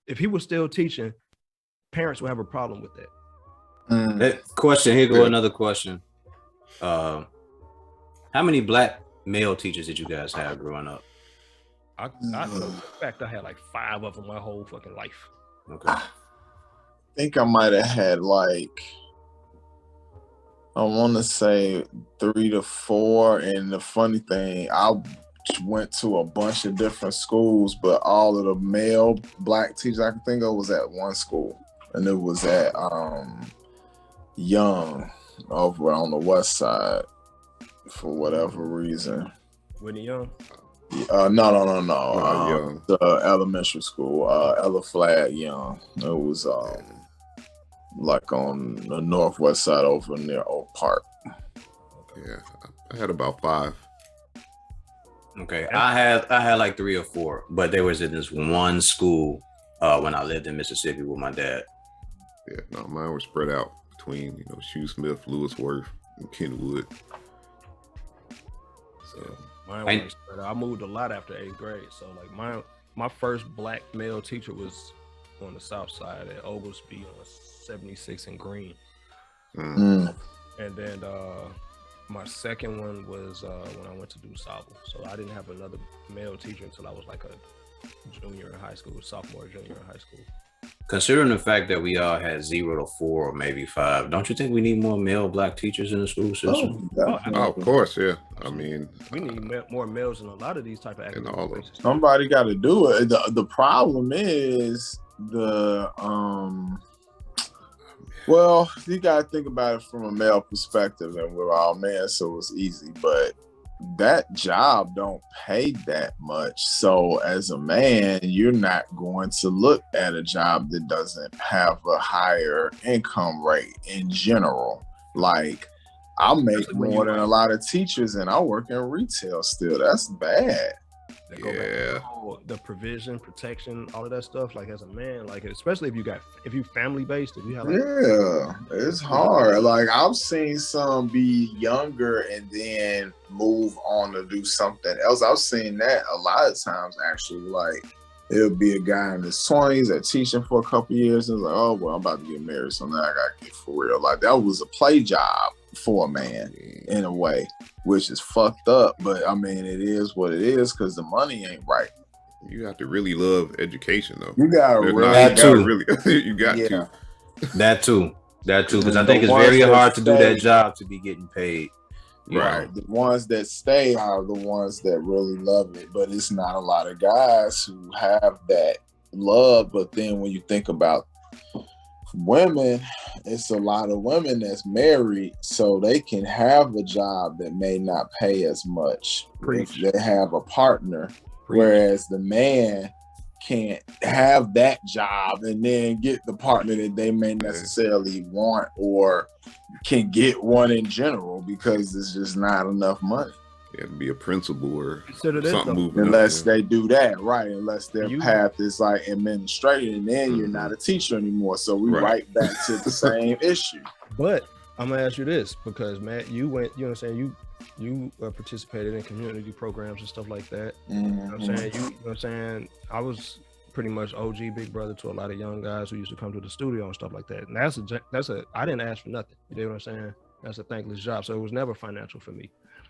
if he was still teaching, parents would have a problem with that. That question, here go another question. How many black male teachers did you guys have growing up? I know in fact I had like 5 of them my whole fucking life. Okay. I think I might have had like, I want to say 3 to 4. And the funny thing, I went to a bunch of different schools, but all of the male black teachers I can think of was at one school, and it was at Young over on the west side for whatever reason. Whitney Young? No. The elementary school, Ella Flag Young. It was like on the northwest side over near Oak Park. Yeah, I had about 5. Okay, I had like 3 or 4, but there was in this one school when I lived in Mississippi with my dad. Yeah, no, mine were spread out between Shoesmith, Lewisworth, and Kenwood. So mine was spread out. I moved a lot after 8th grade, so like my first black male teacher was on the south side at Oglesby on 76 and Green. And then my second one was when I went to do Sable. So I didn't have another male teacher until I was like a junior in high school, junior in high school. Considering the fact that we all had 0 to 4 or maybe 5, don't you think we need more male black teachers in the school system? Of course, yeah. I mean, we need more males in a lot of these type of activities. Somebody got to do it. The problem is well, you got to think about it from a male perspective, and we're all men, so it's easy, but that job don't pay that much. So as a man, you're not going to look at a job that doesn't have a higher income rate in general. Like, I make more than a lot of teachers and I work in retail still. That's bad. They go back to the provision, protection, all of that stuff. Like as a man, like especially if you family based, if you have it's hard. Like I've seen some be younger and then move on to do something else. I've seen that a lot of times actually. Like it'll be a guy in his 20s that teaching for a couple years and it's like, oh well, I'm about to get married, so now I gotta get for real. Like that was a play job for a man in a way, which is fucked up, but I mean it is what it is because the money ain't right. You have to really love education though. You got to you got to that too because I think it's very hard to do that job to be getting paid. Right. The ones that stay are the ones that really love it, but it's not a lot of guys who have that love. But then when you think about women, it's a lot of women that's married, so they can have a job that may not pay as much if they have a partner, whereas the man can't have that job and then get the partner that they may necessarily want or can get one in general because there's just not enough money. You have to be a principal or something moving unless they do that, right? Unless their path is like administrative, and then you're not a teacher anymore. So we right back to the same issue. But I'm gonna ask you this because Matt, you went, you know what I'm saying, you participated in community programs and stuff like that. You know what I'm saying? You know what I'm saying? I was pretty much OG big brother to a lot of young guys who used to come to the studio and stuff like that. And that's a I didn't ask for nothing. You know what I'm saying? That's a thankless job. So it was never financial for me.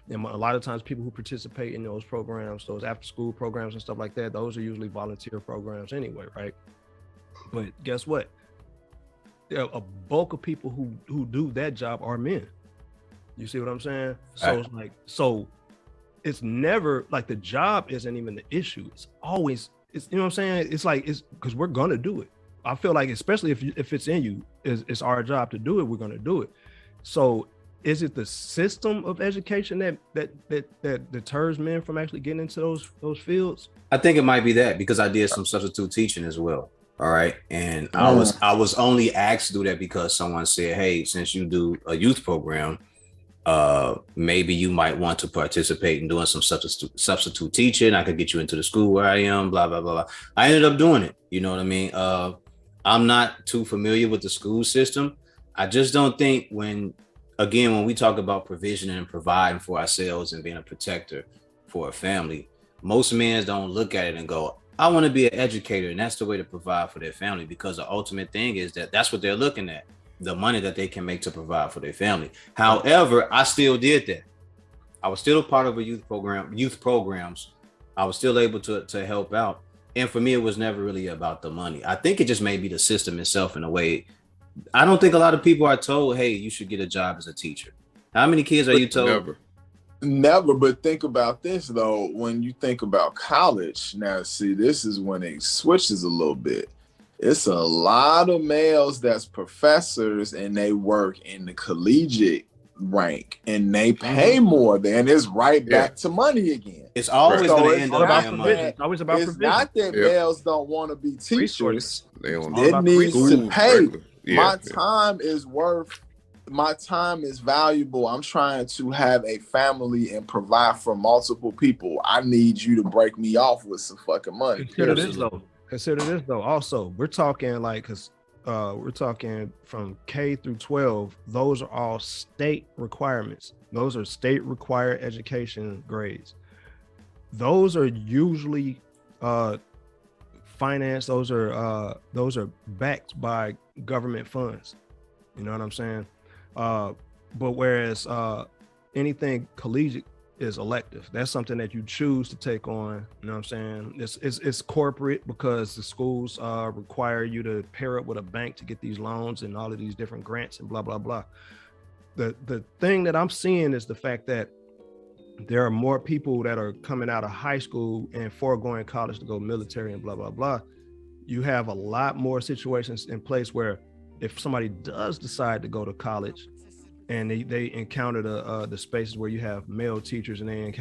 And a lot of times people who participate in those programs, those after school programs and stuff like that, those are usually volunteer programs anyway, right? But guess what? A bulk of people who do that job are men. You see what I'm saying? So it's like, it's never like the job isn't even the issue. It's always, you know what I'm saying? It's like, it's because we're going to do it. I feel like, especially if it's in you, it's our job to do it. We're going to do it. So is it the system of education that deters men from actually getting into those fields? I think it might be that because I did some substitute teaching as well. All right. And I was only asked to do that because someone said, hey, since you do a youth program, maybe you might want to participate in doing some substitute teaching. I could get you into the school where I am, blah, blah, blah, blah. I ended up doing it. You know what I mean? I'm not too familiar with the school system. I just don't think when we talk about provisioning and providing for ourselves and being a protector for a family, most men don't look at it and go, I want to be an educator, and that's the way to provide for their family, because the ultimate thing is that that's what they're looking at, the money that they can make to provide for their family. However, I still did that. I was still a part of a youth programs. I was still able to help out. And for me, it was never really about the money. I think it just may be the system itself in a way. I don't think a lot of people are told, hey, you should get a job as a teacher. How many kids are you told? Never. But think about this, though. When you think about college, now, see, this is when it switches a little bit. It's a lot of males that's professors and they work in the collegiate rank and they pay more than it's back to money again. It's always going to end up being money. It's always about it's provision. Not that males don't want to be teachers. It needs to pay. My time is my time is valuable. I'm trying to have a family and provide for multiple people. I need you to break me off with some fucking money. Consider this though. Also, we're talking we're talking from K through 12. Those are all state requirements. Those are state required education grades. Those are usually financed. Those are backed by government funds. You know what I'm saying? But whereas anything collegiate is elective. That's something that you choose to take on. You know what I'm saying? It's corporate because the schools require you to pair up with a bank to get these loans and all of these different grants and blah, blah, blah. The thing that I'm seeing is the fact that there are more people that are coming out of high school and foregoing college to go military and blah, blah, blah. You have a lot more situations in place where if somebody does decide to go to college and they encounter the spaces where you have male teachers and they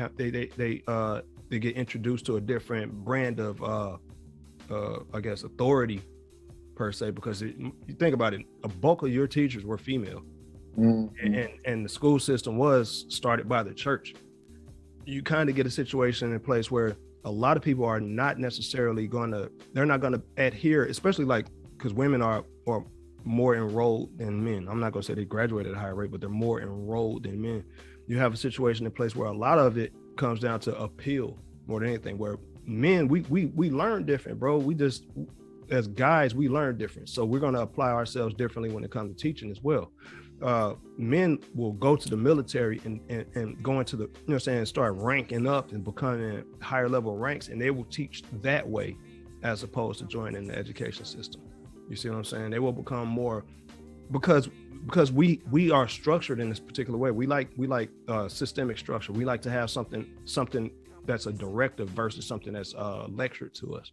get introduced to a different brand of I guess authority per se, because you think about it, a bulk of your teachers were female. And the school system was started by the church. You kind of get a situation in place where a lot of people are not necessarily they're not going to adhere, especially because women are more enrolled than men. I'm not going to say they graduate at a higher rate, but they're more enrolled than men. You have a situation in place where a lot of it comes down to appeal more than anything, where men, we learn different, bro. We just, as guys, we learn different. So we're going to apply ourselves differently when it comes to teaching as well. Men will go to the military and go into the, you know what I'm saying, start ranking up and becoming higher level ranks, and they will teach that way as opposed to joining the education system. You see what I'm saying? They will become more, because we are structured in this particular way. We like systemic structure. We like to have something that's a directive versus something that's lectured to us.